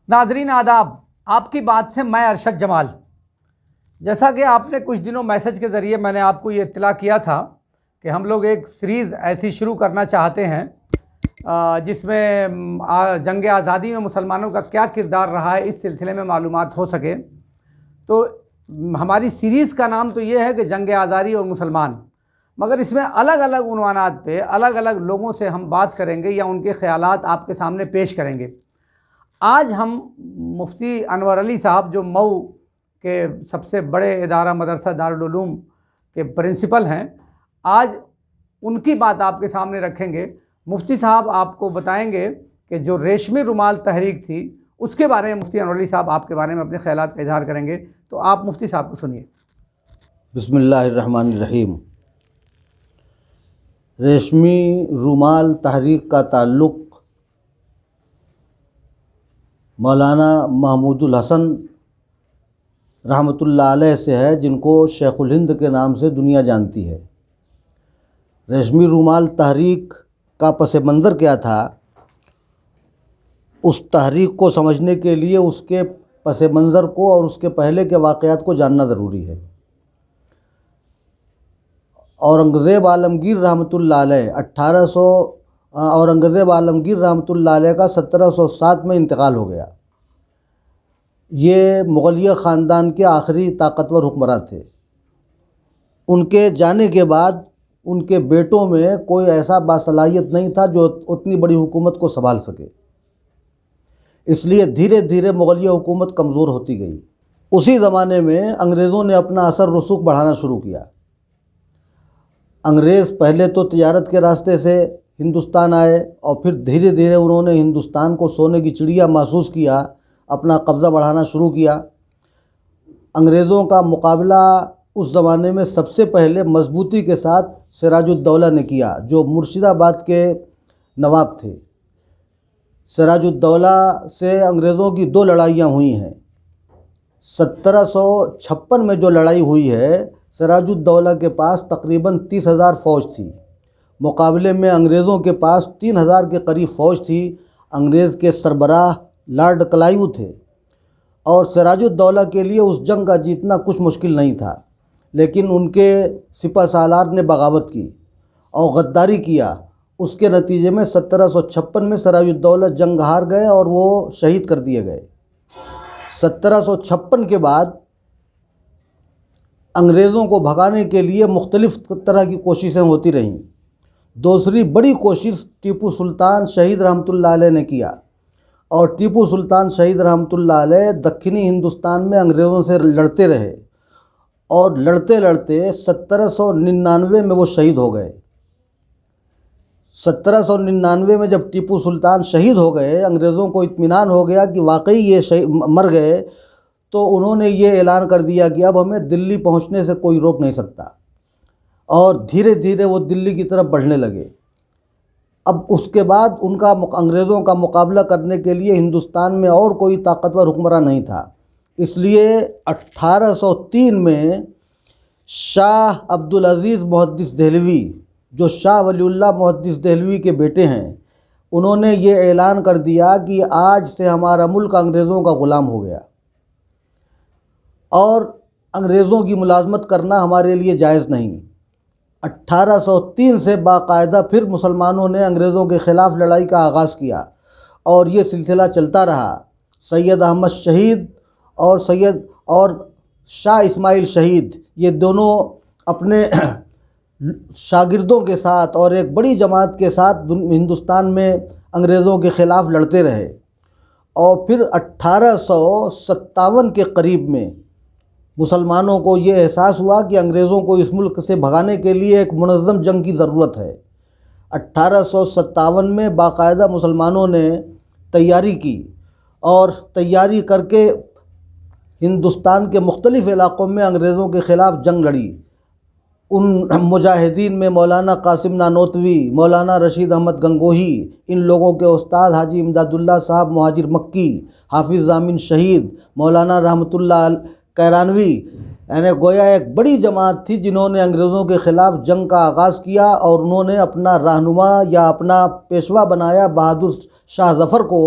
ناظرین آداب، آپ کی بات سے میں ارشد جمال۔ جیسا کہ آپ نے کچھ دنوں میسج کے ذریعے میں نے آپ کو یہ اطلاع کیا تھا کہ ہم لوگ ایک سیریز ایسی شروع کرنا چاہتے ہیں جس میں جنگ آزادی میں مسلمانوں کا کیا کردار رہا ہے اس سلسلے میں معلومات ہو سکے۔ تو ہماری سیریز کا نام تو یہ ہے کہ جنگ آزادی اور مسلمان، مگر اس میں الگ الگ عنوانات پہ الگ الگ لوگوں سے ہم بات کریں گے یا ان کے خیالات آپ کے سامنے پیش کریں گے۔ آج ہم مفتی انور علی صاحب جو مئو کے سب سے بڑے ادارہ مدرسہ دارالعلوم کے پرنسپل ہیں، آج ان کی بات آپ کے سامنے رکھیں گے۔ مفتی صاحب آپ کو بتائیں گے کہ جو ریشمی رومال تحریک تھی اس کے بارے میں مفتی انور علی صاحب آپ کے بارے میں اپنے خیالات کا اظہار کریں گے، تو آپ مفتی صاحب کو سنیے۔ بسم اللہ الرحمن الرحیم۔ ریشمی رومال تحریک کا تعلق مولانا محمود الحسن رحمۃ اللہ علیہ سے ہے، جن کو شیخ الہند کے نام سے دنیا جانتی ہے۔ ریشمی رومال تحریک کا پس منظر کیا تھا، اس تحریک کو سمجھنے کے لیے اس کے پس منظر کو اور اس کے پہلے کے واقعات کو جاننا ضروری ہے۔ اورنگزیب عالمگیر رحمۃ اللہ علیہ اورنگزیب عالمگیر رحمۃ اللہ علیہ کا 1707 میں انتقال ہو گیا۔ یہ مغلیہ خاندان کے آخری طاقتور حکمراں تھے۔ ان کے جانے کے بعد ان کے بیٹوں میں کوئی ایسا باصلاحیت نہیں تھا جو اتنی بڑی حکومت کو سنبھال سکے، اس لیے دھیرے دھیرے مغلیہ حکومت کمزور ہوتی گئی۔ اسی زمانے میں انگریزوں نے اپنا اثر رسوخ بڑھانا شروع کیا۔ انگریز پہلے تو تجارت کے راستے سے ہندوستان آئے اور پھر دھیرے دھیرے انہوں نے ہندوستان کو سونے کی چڑیا محسوس کیا، اپنا قبضہ بڑھانا شروع کیا۔ انگریزوں کا مقابلہ اس زمانے میں سب سے پہلے مضبوطی کے ساتھ سراج الدولہ نے کیا، جو مرشد آباد کے نواب تھے۔ سراج الدولہ سے انگریزوں کی 2 لڑائیاں ہوئی ہیں۔ 1756 میں جو لڑائی ہوئی ہے، سراج الدولہ کے پاس تقریباً 30,000 فوج تھی، مقابلے میں انگریزوں کے پاس 3,000 کے قریب فوج تھی۔ انگریز کے سربراہ لارڈ کلائیو تھے، اور سراج الدولہ کے لیے اس جنگ کا جیتنا کچھ مشکل نہیں تھا، لیکن ان کے سپہ سالار نے بغاوت کی اور غداری کیا۔ اس کے نتیجے میں 1756 میں سراج الدولہ جنگ ہار گئے اور وہ شہید کر دیے گئے۔ 1756 کے بعد انگریزوں کو بھگانے کے لیے مختلف طرح کی کوششیں ہوتی رہیں۔ دوسری بڑی کوشش ٹیپو سلطان شہید رحمۃ اللہ علیہ نے کیا، اور ٹیپو سلطان شہید رحمۃ اللہ علیہ دکنی ہندوستان میں انگریزوں سے لڑتے رہے، اور لڑتے لڑتے 1799 میں وہ شہید ہو گئے۔ 1799 میں جب ٹیپو سلطان شہید ہو گئے، انگریزوں کو اطمینان ہو گیا کہ واقعی یہ مر گئے، تو انہوں نے یہ اعلان کر دیا کہ اب ہمیں دلی پہنچنے سے کوئی روک نہیں سکتا، اور دھیرے دھیرے وہ دلی کی طرف بڑھنے لگے۔ اب اس کے بعد انگریزوں کا مقابلہ کرنے کے لیے ہندوستان میں اور کوئی طاقتور حکمراں نہیں تھا، اس لیے 1803 میں شاہ عبدالعزیز محدث دہلوی، جو شاہ ولی اللہ محدث دہلوی کے بیٹے ہیں، انہوں نے یہ اعلان کر دیا کہ آج سے ہمارا ملک انگریزوں کا غلام ہو گیا، اور انگریزوں کی ملازمت کرنا ہمارے لیے جائز نہیں۔ 1803 سے باقاعدہ پھر مسلمانوں نے انگریزوں کے خلاف لڑائی کا آغاز کیا، اور یہ سلسلہ چلتا رہا۔ سید احمد شہید اور شاہ اسماعیل شہید، یہ دونوں اپنے شاگردوں کے ساتھ اور ایک بڑی جماعت کے ساتھ ہندوستان میں انگریزوں کے خلاف لڑتے رہے، اور پھر 1857 کے قریب میں مسلمانوں کو یہ احساس ہوا کہ انگریزوں کو اس ملک سے بھگانے کے لیے ایک منظم جنگ کی ضرورت ہے۔ 1857 میں باقاعدہ مسلمانوں نے تیاری کی، اور تیاری کر کے ہندوستان کے مختلف علاقوں میں انگریزوں کے خلاف جنگ لڑی۔ ان مجاہدین میں مولانا قاسم نانوتوی، مولانا رشید احمد گنگوہی، ان لوگوں کے استاد حاجی امداد اللہ صاحب مہاجر مکی، حافظ ضامن شہید، مولانا رحمۃ اللہ کیرانوی، یعنی گویا ایک بڑی جماعت تھی جنہوں نے انگریزوں کے خلاف جنگ کا آغاز کیا، اور انہوں نے اپنا رہنما یا اپنا پیشوا بنایا بہادر شاہ ظفر کو،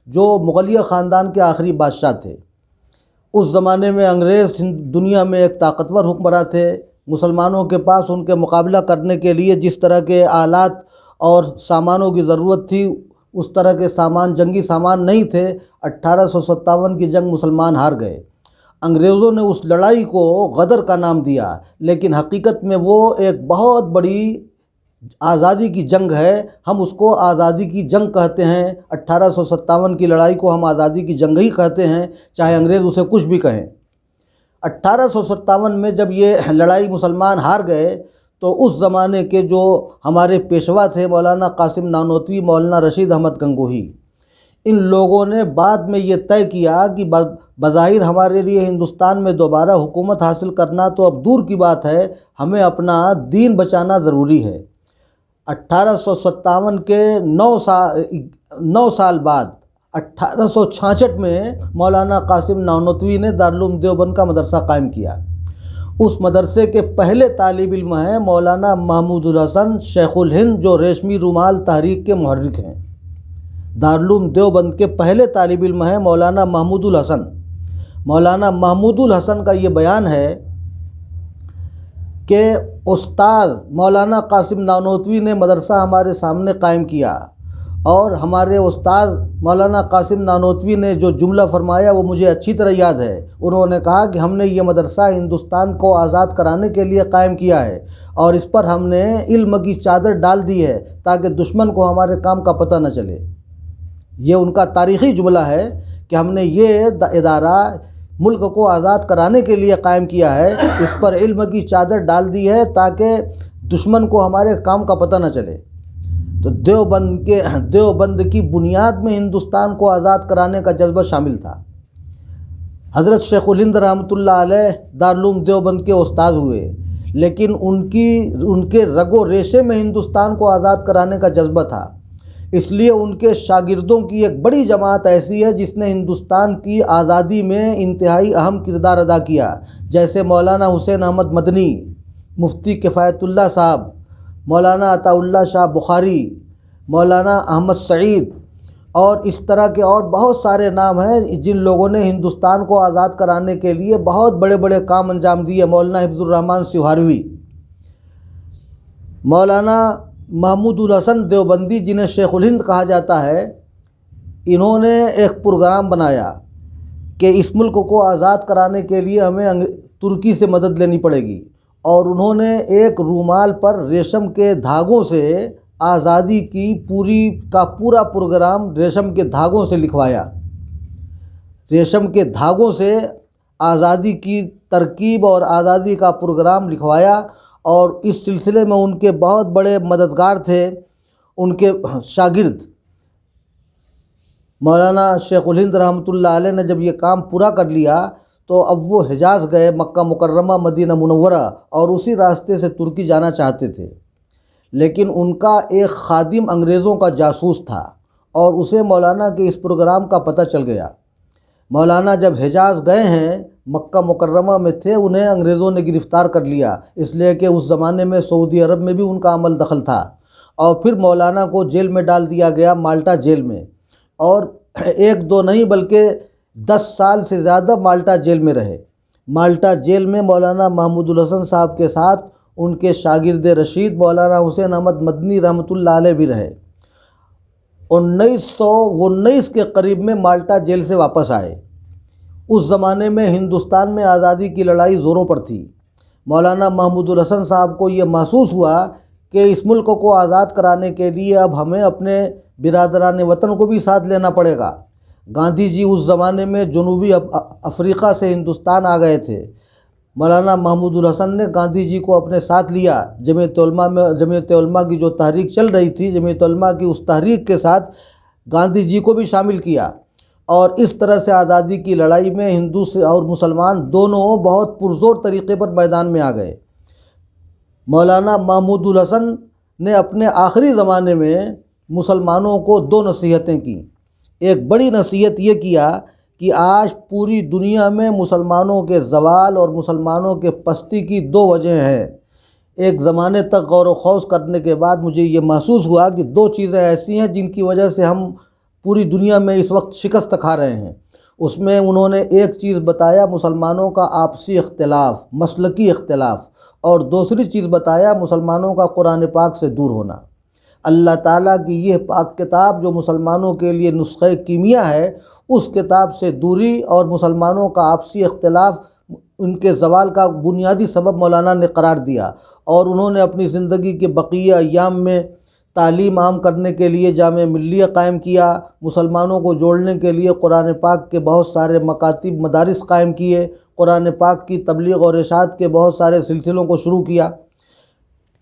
جو مغلیہ خاندان کے آخری بادشاہ تھے۔ اس زمانے میں انگریز دنیا میں ایک طاقتور حکمراں تھے۔ مسلمانوں کے پاس ان کے مقابلہ کرنے کے لیے جس طرح کے آلات اور سامانوں کی ضرورت تھی، اس طرح کے جنگی سامان نہیں تھے۔ 1857 کی جنگ مسلمان ہار گئے۔ انگریزوں نے اس لڑائی کو غدر کا نام دیا، لیکن حقیقت میں وہ ایک بہت بڑی آزادی کی جنگ ہے۔ ہم اس کو آزادی کی جنگ کہتے ہیں۔ 1857 کی لڑائی کو ہم آزادی کی جنگ ہی کہتے ہیں، چاہے انگریز اسے کچھ بھی کہیں۔ 1857 میں جب یہ لڑائی مسلمان ہار گئے تو اس زمانے کے جو ہمارے پیشوا تھے، مولانا قاسم نانوتوی، مولانا رشید احمد گنگوہی، ان لوگوں نے بعد میں یہ طے کیا کہ بظاہر ہمارے لیے ہندوستان میں دوبارہ حکومت حاصل کرنا تو اب دور کی بات ہے، ہمیں اپنا دین بچانا ضروری ہے۔ 1857 کے 9 سال بعد 1866 میں مولانا قاسم نانوتوی نے دارالعلوم دیوبند کا مدرسہ قائم کیا۔ اس مدرسے کے پہلے طالب علم ہیں مولانا محمود الحسن شیخ الہند، جو ریشمی رومال تحریک کے محرک ہیں۔ دارالعلوم دیوبند کے پہلے طالب علم ہیں مولانا محمود الحسن۔ مولانا محمود الحسن کا یہ بیان ہے کہ استاد مولانا قاسم نانوتوی نے مدرسہ ہمارے سامنے قائم کیا، اور ہمارے استاد مولانا قاسم نانوتوی نے جو جملہ فرمایا وہ مجھے اچھی طرح یاد ہے۔ انہوں نے کہا کہ ہم نے یہ مدرسہ ہندوستان کو آزاد کرانے کے لیے قائم کیا ہے، اور اس پر ہم نے علم کی چادر ڈال دی ہے تاکہ دشمن کو ہمارے کام کا پتہ نہ چلے۔ یہ ان کا تاریخی جملہ ہے کہ ہم نے یہ ادارہ ملک کو آزاد کرانے کے لیے قائم کیا ہے، اس پر علم کی چادر ڈال دی ہے تاکہ دشمن کو ہمارے کام کا پتہ نہ چلے۔ تو دیوبند کی بنیاد میں ہندوستان کو آزاد کرانے کا جذبہ شامل تھا۔ حضرت شیخ الہند رحمۃ اللہ علیہ دارالعلوم دیوبند کے استاد ہوئے، لیکن ان کے رگ و ریشے میں ہندوستان کو آزاد کرانے کا جذبہ تھا۔ اس لیے ان کے شاگردوں کی ایک بڑی جماعت ایسی ہے جس نے ہندوستان کی آزادی میں انتہائی اہم کردار ادا کیا، جیسے مولانا حسین احمد مدنی، مفتی کفایت اللہ صاحب، مولانا عطا اللہ شاہ بخاری، مولانا احمد سعید، اور اس طرح کے اور بہت سارے نام ہیں جن لوگوں نے ہندوستان کو آزاد کرانے کے لیے بہت بڑے بڑے کام انجام دیے۔ مولانا حفظ الرحمن سیوہاروی، مولانا محمود الحسن دیوبندی، جنہیں شیخ الہند کہا جاتا ہے، انہوں نے ایک پروگرام بنایا کہ اس ملک کو آزاد کرانے کے لیے ہمیں ترکی سے مدد لینی پڑے گی، اور انہوں نے ایک رومال پر ریشم کے دھاگوں سے آزادی کی پورا پروگرام ریشم کے دھاگوں سے لکھوایا۔ ریشم کے دھاگوں سے آزادی کی ترکیب اور آزادی کا پروگرام لکھوایا، اور اس سلسلے میں ان کے بہت بڑے مددگار تھے ان کے شاگرد۔ مولانا شیخ الہند رحمۃ اللہ علیہ نے جب یہ کام پورا کر لیا تو اب وہ حجاز گئے، مکہ مکرمہ، مدینہ منورہ، اور اسی راستے سے ترکی جانا چاہتے تھے، لیکن ان کا ایک خادم انگریزوں کا جاسوس تھا، اور اسے مولانا کے اس پروگرام کا پتہ چل گیا۔ مولانا جب حجاز گئے ہیں، مکہ مکرمہ میں تھے، انہیں انگریزوں نے گرفتار کر لیا، اس لیے کہ اس زمانے میں سعودی عرب میں بھی ان کا عمل دخل تھا، اور پھر مولانا کو جیل میں ڈال دیا گیا، مالٹا جیل میں، اور 1-2 نہیں بلکہ 10 سال سے زیادہ مالٹا جیل میں رہے۔ مالٹا جیل میں مولانا محمود الحسن صاحب کے ساتھ ان کے شاگرد رشید مولانا حسین احمد مدنی رحمۃ اللہ علیہ بھی رہے۔ 1919 کے قریب میں مالٹا جیل سے واپس آئے۔ اس زمانے میں ہندوستان میں آزادی کی لڑائی زوروں پر تھی۔ مولانا محمود الحسن صاحب کو یہ محسوس ہوا کہ اس ملک کو آزاد کرانے کے لیے اب ہمیں اپنے برادران وطن کو بھی ساتھ لینا پڑے گا۔ گاندھی جی اس زمانے میں جنوبی افریقہ سے ہندوستان آ گئے تھے۔ مولانا محمود الحسن نے گاندھی جی کو اپنے ساتھ لیا۔ جمعیت علماء کی جو تحریک چل رہی تھی، جمعیت علماء کی اس تحریک کے ساتھ گاندھی جی کو بھی شامل کیا، اور اس طرح سے آزادی کی لڑائی میں ہندو اور مسلمان دونوں بہت پرزور طریقے پر میدان میں آ گئے۔ مولانا محمود الحسن نے اپنے آخری زمانے میں مسلمانوں کو 2 نصیحتیں کیں۔ ایک بڑی نصیحت یہ کیا کہ آج پوری دنیا میں مسلمانوں کے زوال اور مسلمانوں کے پستی کی دو وجہ ہیں۔ ایک زمانے تک غور و خوض کرنے کے بعد مجھے یہ محسوس ہوا کہ دو چیزیں ایسی ہیں جن کی وجہ سے ہم پوری دنیا میں اس وقت شکست کھا رہے ہیں۔ اس میں انہوں نے ایک چیز بتایا مسلمانوں کا آپسی اختلاف، مسلکی اختلاف، اور دوسری چیز بتایا مسلمانوں کا قرآن پاک سے دور ہونا۔ اللہ تعالیٰ کی یہ پاک کتاب جو مسلمانوں کے لیے نسخہ کیمیا ہے، اس کتاب سے دوری اور مسلمانوں کا آپسی اختلاف ان کے زوال کا بنیادی سبب مولانا نے قرار دیا، اور انہوں نے اپنی زندگی کے بقیہ ایام میں تعلیم عام کرنے کے لیے جامعہ ملیہ قائم کیا، مسلمانوں کو جوڑنے کے لیے قرآن پاک کے بہت سارے مکاتب مدارس قائم کیے، قرآن پاک کی تبلیغ اور ارشاد کے بہت سارے سلسلوں کو شروع کیا۔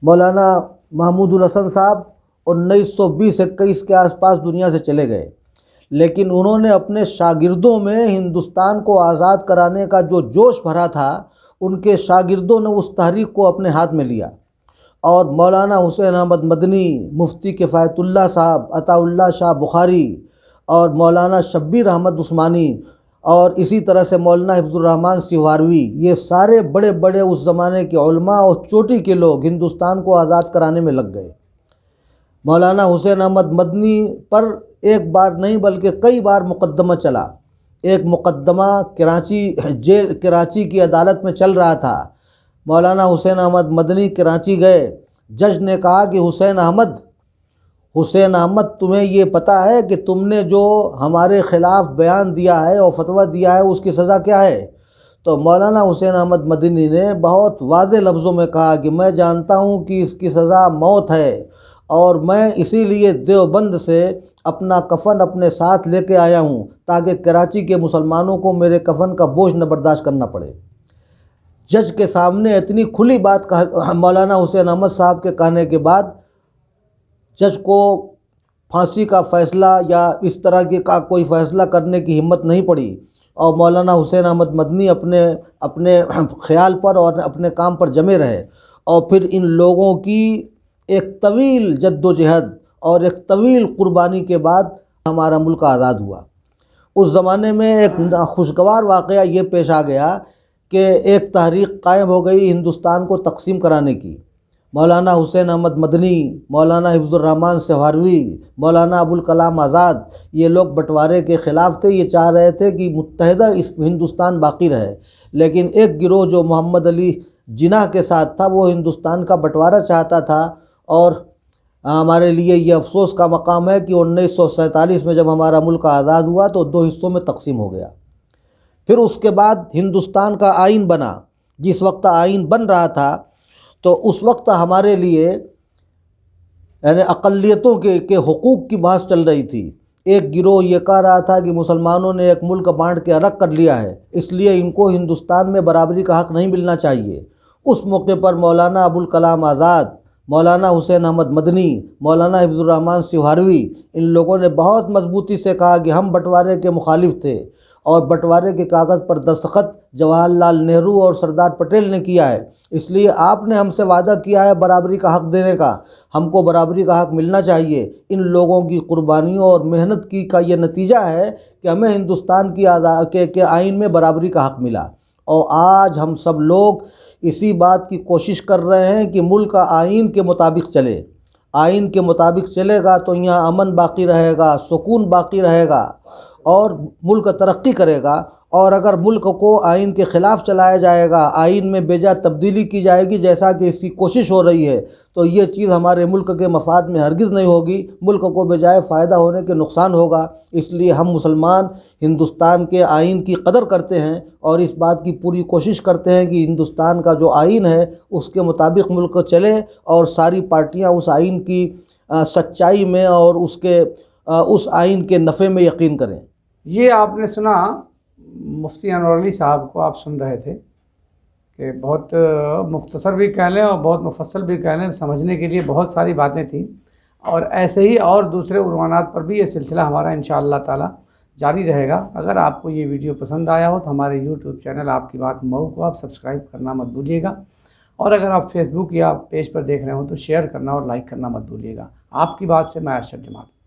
مولانا محمود الحسن صاحب 1920-21 کے آس پاس دنیا سے چلے گئے، لیکن انہوں نے اپنے شاگردوں میں ہندوستان کو آزاد کرانے کا جو جوش بھرا تھا، ان کے شاگردوں نے اس تحریک کو اپنے ہاتھ میں لیا، اور مولانا حسین احمد مدنی، مفتی کفایت اللہ صاحب، عطا اللہ شاہ بخاری، اور مولانا شبیر احمد عثمانی، اور اسی طرح سے مولانا حفظ الرحمن سیواروی، یہ سارے بڑے بڑے اس زمانے کے علماء اور چوٹی کے لوگ ہندوستان کو آزاد کرانے میں لگ گئے۔ مولانا حسین احمد مدنی پر ایک بار نہیں بلکہ کئی بار مقدمہ چلا۔ ایک مقدمہ کراچی کی عدالت میں چل رہا تھا۔ مولانا حسین احمد مدنی کراچی گئے، جج نے کہا کہ حسین احمد تمہیں یہ پتہ ہے کہ تم نے جو ہمارے خلاف بیان دیا ہے اور فتویٰ دیا ہے اس کی سزا کیا ہے؟ تو مولانا حسین احمد مدنی نے بہت واضح لفظوں میں کہا کہ میں جانتا ہوں کہ اس کی سزا موت ہے، اور میں اسی لیے دیوبند سے اپنا کفن اپنے ساتھ لے کے آیا ہوں تاکہ کراچی کے مسلمانوں کو میرے کفن کا بوجھ نہ برداشت کرنا پڑے۔ جج کے سامنے اتنی کھلی بات مولانا حسین احمد صاحب کے کہنے کے بعد جج کو پھانسی کا فیصلہ یا اس طرح کا کوئی فیصلہ کرنے کی ہمت نہیں پڑی، اور مولانا حسین احمد مدنی اپنے خیال پر اور اپنے کام پر جمے رہے، اور پھر ان لوگوں کی ایک طویل جد و جہد اور ایک طویل قربانی کے بعد ہمارا ملک آزاد ہوا۔ اس زمانے میں ایک خوشگوار واقعہ یہ پیش آ گیا کہ ایک تحریک قائم ہو گئی ہندوستان کو تقسیم کرانے کی۔ مولانا حسین احمد مدنی، مولانا حفظ الرحمن سیواروی، مولانا ابوالکلام آزاد، یہ لوگ بٹوارے کے خلاف تھے۔ یہ چاہ رہے تھے کہ متحدہ اس ہندوستان باقی رہے، لیکن ایک گروہ جو محمد علی جناح کے ساتھ تھا وہ ہندوستان کا بٹوارہ چاہتا تھا، اور ہمارے لیے یہ افسوس کا مقام ہے کہ 1947 میں جب ہمارا ملک آزاد ہوا تو دو حصوں میں تقسیم ہو گیا۔ پھر اس کے بعد ہندوستان کا آئین بنا۔ جس وقت آئین بن رہا تھا تو اس وقت ہمارے لیے یعنی اقلیتوں کے حقوق کی بحث چل رہی تھی۔ ایک گروہ یہ کہہ رہا تھا کہ مسلمانوں نے ایک ملک بانٹ کے الگ کر لیا ہے، اس لیے ان کو ہندوستان میں برابری کا حق نہیں ملنا چاہیے۔ اس موقع پر مولانا ابوالکلام آزاد، مولانا حسین احمد مدنی، مولانا حفظ الرحمن سیواروی، ان لوگوں نے بہت مضبوطی سے کہا کہ ہم بٹوارے کے مخالف تھے، اور بٹوارے کے کاغذ پر دستخط جواہر لال نہرو اور سردار پٹیل نے کیا ہے، اس لیے آپ نے ہم سے وعدہ کیا ہے برابری کا حق دینے کا، ہم کو برابری کا حق ملنا چاہیے۔ ان لوگوں کی قربانیوں اور محنت کا یہ نتیجہ ہے کہ ہمیں ہندوستان کے آئین میں برابری کا حق ملا، اور آج ہم سب لوگ اسی بات کی کوشش کر رہے ہیں کہ ملک کا آئین کے مطابق چلے۔ آئین کے مطابق چلے گا تو یہاں امن باقی رہے گا، سکون باقی رہے گا، اور ملک ترقی کرے گا۔ اور اگر ملک کو آئین کے خلاف چلایا جائے گا، آئین میں بے جا تبدیلی کی جائے گی جیسا کہ اس کی کوشش ہو رہی ہے، تو یہ چیز ہمارے ملک کے مفاد میں ہرگز نہیں ہوگی، ملک کو بجائے فائدہ ہونے کے نقصان ہوگا۔ اس لیے ہم مسلمان ہندوستان کے آئین کی قدر کرتے ہیں، اور اس بات کی پوری کوشش کرتے ہیں کہ ہندوستان کا جو آئین ہے اس کے مطابق ملک چلے، اور ساری پارٹیاں اس آئین کی سچائی میں اور اس آئین کے نفع میں یقین کریں۔ یہ آپ نے سنا مفتی انور علی صاحب کو، آپ سن رہے تھے کہ بہت مختصر بھی کہہ لیں اور بہت مفصل بھی کہہ لیں، سمجھنے کے لیے بہت ساری باتیں تھیں، اور ایسے ہی اور دوسرے عنوانات پر بھی یہ سلسلہ ہمارا انشاءاللہ تعالی جاری رہے گا۔ اگر آپ کو یہ ویڈیو پسند آیا ہو تو ہمارے یوٹیوب چینل آپ کی بات مئو کو آپ سبسکرائب کرنا مت بھولیے گا، اور اگر آپ فیس بک یا پیج پر دیکھ رہے ہوں تو شیئر کرنا اور لائک کرنا مت بھولیے گا۔ آپ کی بات سے میں ارشد جمال۔